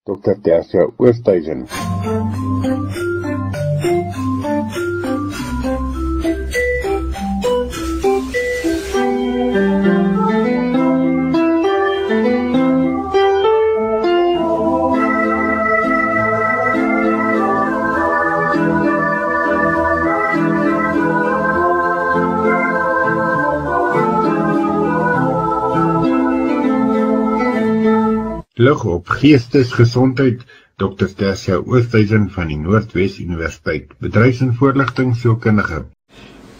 Dr. Tersia Oosthuizen. Lig op geestesgesondheid, Dr. Tersia Oosthuizen van die Noordwes Universiteit, bedryfs- en voorligtingsielkundige.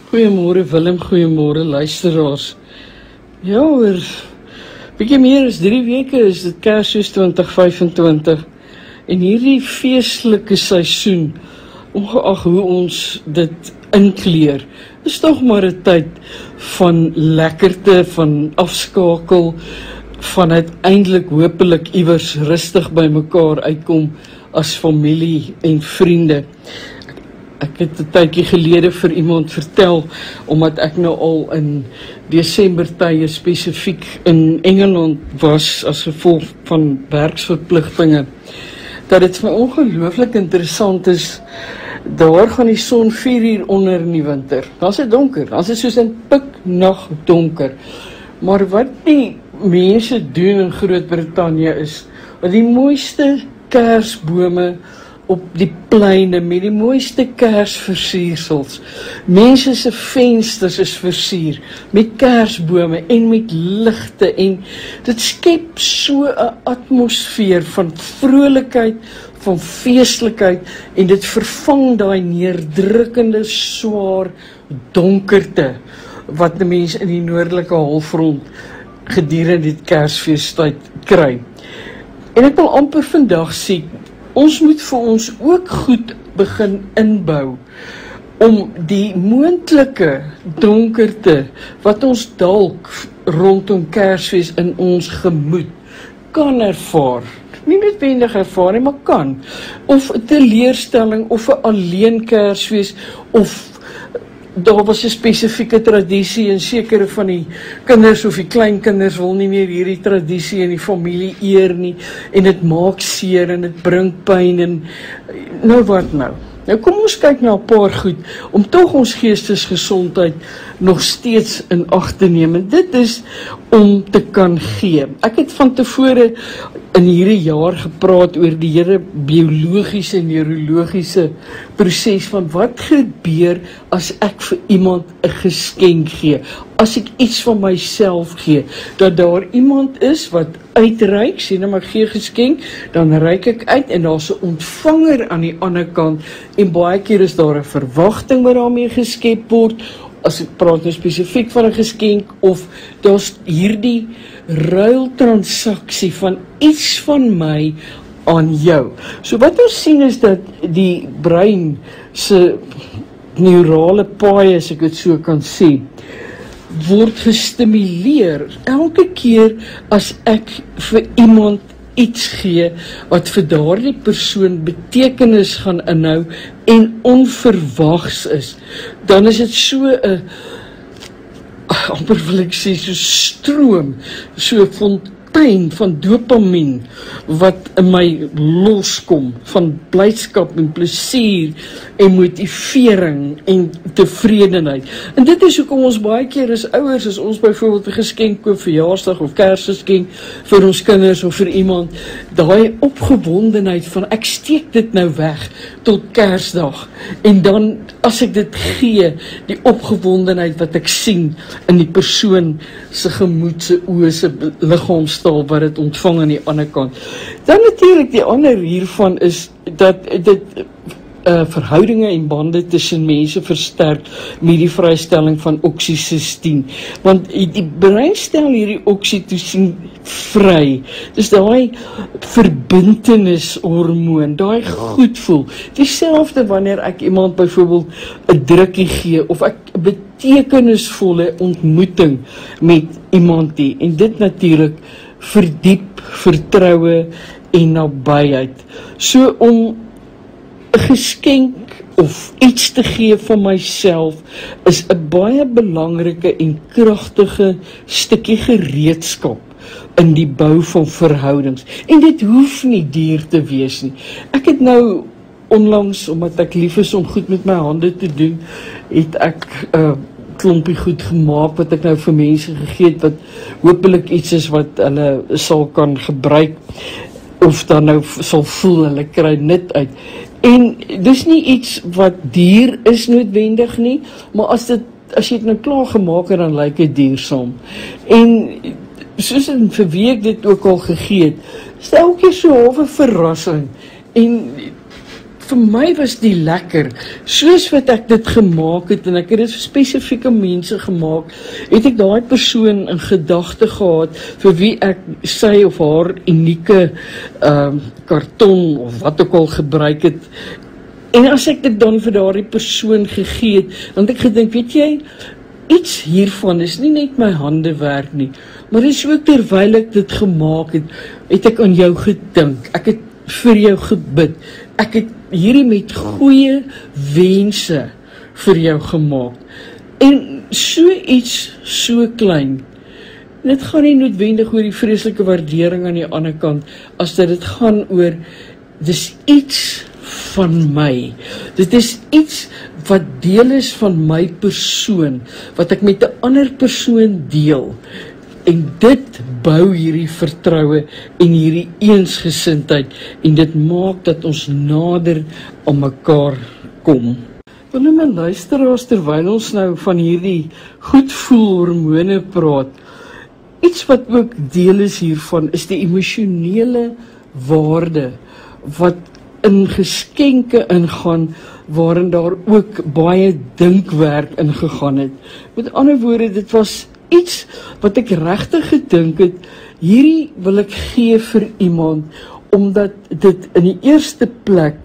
Goeiemôre Willem, goeiemôre luisteraars. Ja, oor bietjie meer as 3 weke is dit Kersfees 2025 en hierdie feestelike seisoen, ongeag hoe ons dit inkleer, is tog maar 'n tyd van lekkerte, van afskakel, van uiteindelik hopelik iewers rustig by mekaar uitkom as familie en vriende. Ek het 'n tydjie gelede vir iemand vertel, omdat ek nou al in Desember tye spesifiek in Engeland was as gevolg van werksverpligtinge, dat dit vir my ongelooflik interessant is. Daar gaan die son 4 uur onder in die winter. Dan is dit donker, dan is dit soos 'n piknag donker. Maar wat die mense doen in Groot-Brittanje is, dat die mooiste kersbome op die pleine met die mooiste kersversiersels. Mense se vensters is versier met kersbome en met ligte, en dit skep so 'n atmosfeer van vrolikheid, van feestelikheid, en dit vervang daai neerdrukkende, swaar donkerte wat die mense in die noordelike halfrond gedurende die Kersfeestyd kry. En ek wil amper vandag sê, ons moet vir ons ook goed begin inbou om die moontlike donkerte wat ons dalk rondom Kersfees in ons gemoed kan ervaar, nie noodwendig ervaar nie, maar kan, of 'n teleurstelling, of 'n alleen Kersfees, of daar was 'n spesifieke tradisie en sekere van die kinders of die kleinkinders wil nie meer hierdie tradisie in die familie eer nie, en dit maak seer en dit bring pyn, en nou wat nou? Nou kom ons kyk na 'n paar goed om tog ons geestesgesondheid nog steeds in ag te neem, en dit is om te kan gee. Ek het van tevore in hierdie jaar gepraat oor die hele biologiese en neurologiese proses van wat gebeur as ek vir iemand 'n geskenk gee, as ek iets van myself gee, dat daar iemand is wat uitreik, sê nou maar gee geskenk, dan reik ek uit en daar's 'n ontvanger aan die ander kant, en baie keer is daar 'n verwagting wat daarmee geskep word, as ek praat nou spesifiek van 'n geskenk, of daar's hierdie ruiltransaksie van iets van my aan jou. So wat ons sien is dat die brein se neurale paaie, as ek dit so kan sê, word gestimuleer elke keer as ek vir iemand iets gee wat vir daardie persoon betekenis gaan inhou en onverwags is. Dan is dit so 'n, amper wil ek sê, so stroom, so 'n fontein van dopamien wat in my loskom, van blydskap en plesier en motivering en tevredenheid. En dit is hoekom ons baie keer as ouers, as ons byvoorbeeld 'n geskenk koop, verjaarsdag of Kersgeskenk vir ons kinders of vir iemand, daai opgewondenheid van ek steek dit nou weg tot Kersdag, en dan as ek dit gee, die opgewondenheid wat ek sien in die persoon se gemoed, se oë, se liggaamstaal wat dit ontvang aan die ander kant. Dan natuurlik die ander hiervan is dat dit verhoudinge en bande tussen mense versterk met die vrystelling van oksitosien, want die brein stel hierdie oksitosien vry. Dis daai verbintenishormoon, daai goed voel. Dieselfde wanneer ek iemand byvoorbeeld 'n drukkie gee, of ek 'n betekenisvolle ontmoeting met iemand hê, en dit natuurlik verdiep vertroue en nabyheid. So om 'n geskenk of iets te gee van myself is 'n baie belangrike en kragtige stukkie gereedskap in die bou van verhoudings. En dit hoef nie duur te wees nie. Ek het nou onlangs, omdat ek lief is om goed met my hande te doen, het ek klompie goed gemaak wat ek nou vir mense gegee het, wat hopelik iets is wat hulle sal kan gebruik, of dan nou sal voel, hulle kry nut uit. En dis nie iets wat duur is noodwendig nie, maar as jy het nou klaar gemaak het, dan lyk dit duursaam. En soos vir wie ek dit ook al gegee het, is dit elke keer so halwe verrassing. En vir my was die lekker, soos wat ek dit gemaak het, en ek het dit vir spesifieke mense gemaak, het ek daai persoon in gedagte gehad, vir wie ek sy of haar unieke karton, of wat ook al gebruik het, en as ek dit dan vir daardie persoon gegee het, dan het ek gedink, weet jy, iets hiervan is nie net my hande werk nie, maar is ook terwyl ek dit gemaak het, het ek aan jou gedink, ek het vir jou gebid, ek het hierdie met goeie wense vir jou gemaak. En so iets, so klein, dit gaan nie noodwendig oor die vreeslike waardering aan die ander kant, as dat dit gaan oor, dis iets van my. Dit is iets wat deel is van my persoon, wat ek met 'n ander persoon deel. En dit bou hierdie vertroue en hierdie eensgesindheid, en dit maak dat ons nader aan mekaar kom. Wil nou my luisteraars, terwyl ons nou van hierdie goedvoelhormone praat, iets wat ook deel is hiervan, is die emosionele waarde, wat in geskenke ingaan, waarin daar ook baie dinkwerk ingegaan het. Met ander woorde, dit was iets wat ek regtig gedink het, hierdie wil ek gee vir iemand, omdat dit in die eerste plek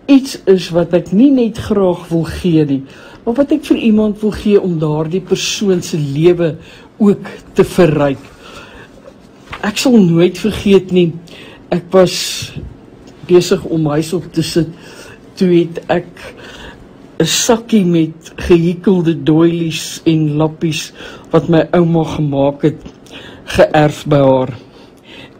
iets is wat ek nie net graag wil gee nie, maar wat ek vir iemand wil gee om daardie persoon se lewe ook te verryk. Ek sal nooit vergeet nie, ek was besig om huis op te sit, toe het ek 'n sakkie met gehikelde doilies en lappies wat my ouma gemaak het, geërf by haar.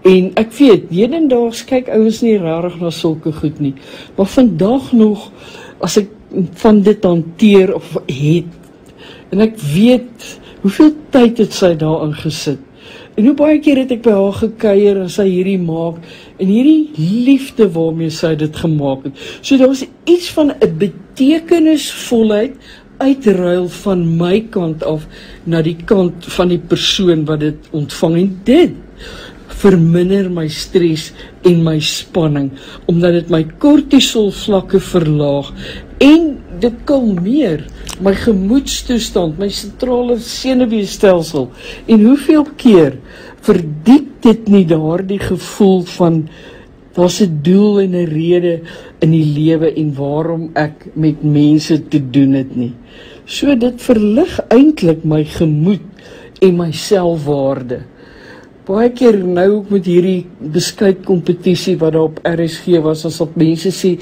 En ek weet, hedendaags kyk ouens nie rarig na sulke goed nie, maar vandag nog, as ek van dit hanteer of het, en ek weet hoeveel tyd het sy daarin gesit, en hoe baie keer het ek by haar gekuier en sy hierdie maak, en hierdie liefde waarmee sy dit gemaak het. So daar was iets van 'n betekenisvolheid uitruil van my kant af na die kant van die persoon wat dit ontvang, en dit verminder my stres en my spanning, omdat dit my kortisol vlakke verlaag, en dit kalmeer my gemoedstoestand, my sentrale senuweestelsel, en hoeveel keer verdiep dit nie daardie gevoel van, daar's 'n doel en 'n rede in die lewe, en waarom ek met mense te doen het nie. So dit verlig eintlik my gemoed en my selfwaarde. Baie keer nou met hierdie beskuitkompetisie wat daar op RSG was, as op mense sê,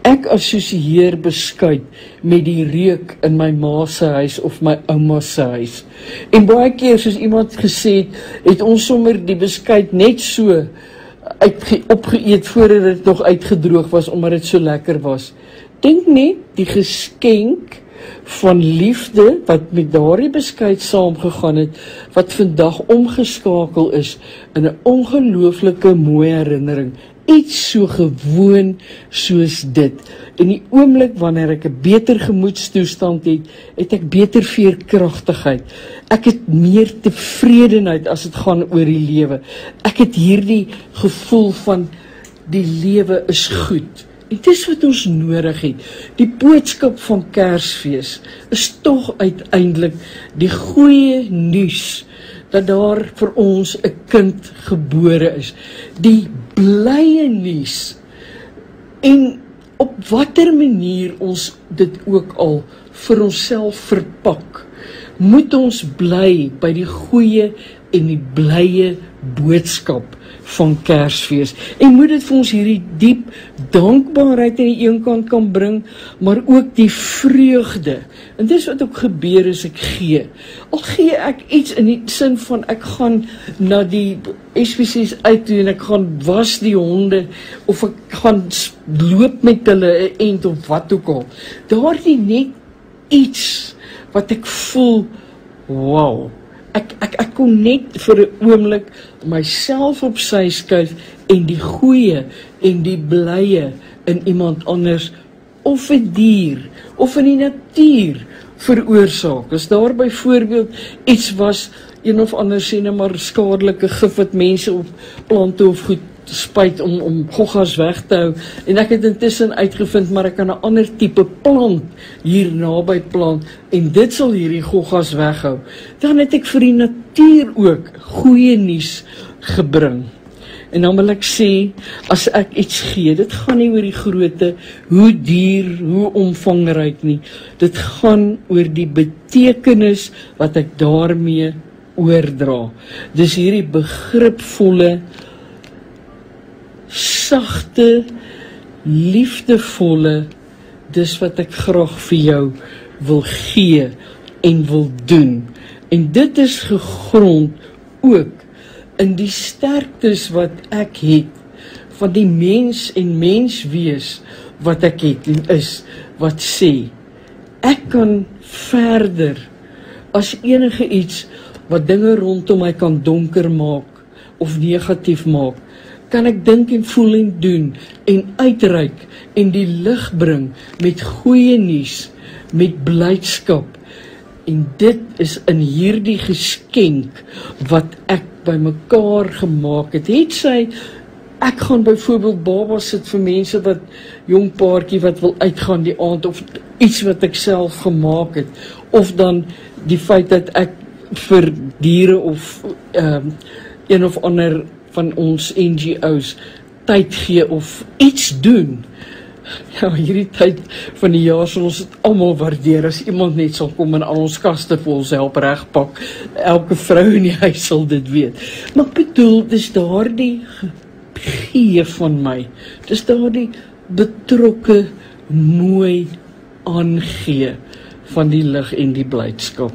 ek assosieer beskuit met die reuk in my ma se huis of my ouma se huis. En baie keer, soos iemand gesê het ons sommer die beskuit net so opgeëet voordat dit nog uitgedroog was, omdat dit so lekker was. Dink net die geskenk van liefde wat met daardie beskuit saamgegaan het, wat vandag omgeskakel is in 'n ongelooflike mooi herinnering. Iets so gewoon soos dit. In die oomblik wanneer ek 'n beter gemoedstoestand het, het ek beter veerkragtigheid. Ek het meer tevredenheid as dit gaan oor die lewe. Ek het hierdie gevoel van die lewe is goed. Dit is wat ons nodig het. Die boodskap van Kersfees is tog uiteindelik die goeie nuus dat daar vir ons 'n kind gebore is. Die blye nuus. En op watter manier ons dit ook al vir onsself verpak, moet ons bly by die goeie en die blye boodskap van Kersfees. En moet dit vir ons hierdie diep dankbaarheid aan die een kant kan bring, maar ook die vreugde. En dis wat ook gebeur as ek gee. Al gee ek iets in die sin van ek gaan na die SPC's uit toe en ek gaan was die honde of ek gaan loop met hulle 'n end of wat ook al. Daardie net iets wat ek voel, wow, ek kon net vir 'n oomblik myself op sy skuif en die goeie en die blye in iemand anders of 'n dier of in die natuur veroorsaak. As daar byvoorbeeld iets was, een of ander sê nou maar skadelike gif wat mense op plante of goed spuit om goggas weg te hou, en ek het intussen uitgevind, maar ek kan 'n ander tipe plant hier naby plant, en dit sal hierdie goggas weghou. Dan het ek vir die natuur ook goeie nuus gebring. En dan wil ek sê, as ek iets gee, dit gaan nie oor die grootte, hoe duur, hoe omvangryk nie. Dit gaan oor die betekenis wat ek daarmee oordra. Dis hierdie begripvolle, sagte, liefdevolle, dis wat ek graag vir jou wil gee en wil doen. En dit is gegrond ook in die sterktes wat ek het, van die mens en menswees wat ek het en is, wat sê, ek kan verder as enige iets wat dinge rondom my kan donker maak of negatief maak, kan ek dink en voel en doen en uitreik en die lig bring met goeie nuus, met blydskap. En dit is in hierdie geskenk wat ek bymekaar gemaak het. Het sy, ek gaan byvoorbeeld babas sit vir mense wat, jong paartjie wat wil uitgaan die aand, of iets wat ek self gemaak het, of dan die feit dat ek vir diere of een of ander van ons NGO's tyd gee of iets doen. Ja, hierdie tyd van die jaar sal ons dit almal waardeer as iemand net sal kom en al ons kaste vir ons help regpak. Elke vrou in die huis sal dit weet. Maar ek bedoel, dis daardie gee van my. Dis daardie betrokke, mooi aangee van die lig en die blydskap.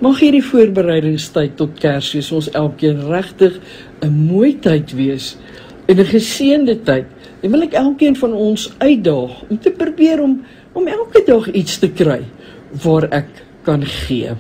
Mag hierdie voorbereidingstyd tot Kersfees ons elkeen regtig 'n mooi tyd wees en 'n geseënde tyd. En wil ek elkeen van ons uitdaag om te probeer om elke dag iets te kry waar ek kan gee.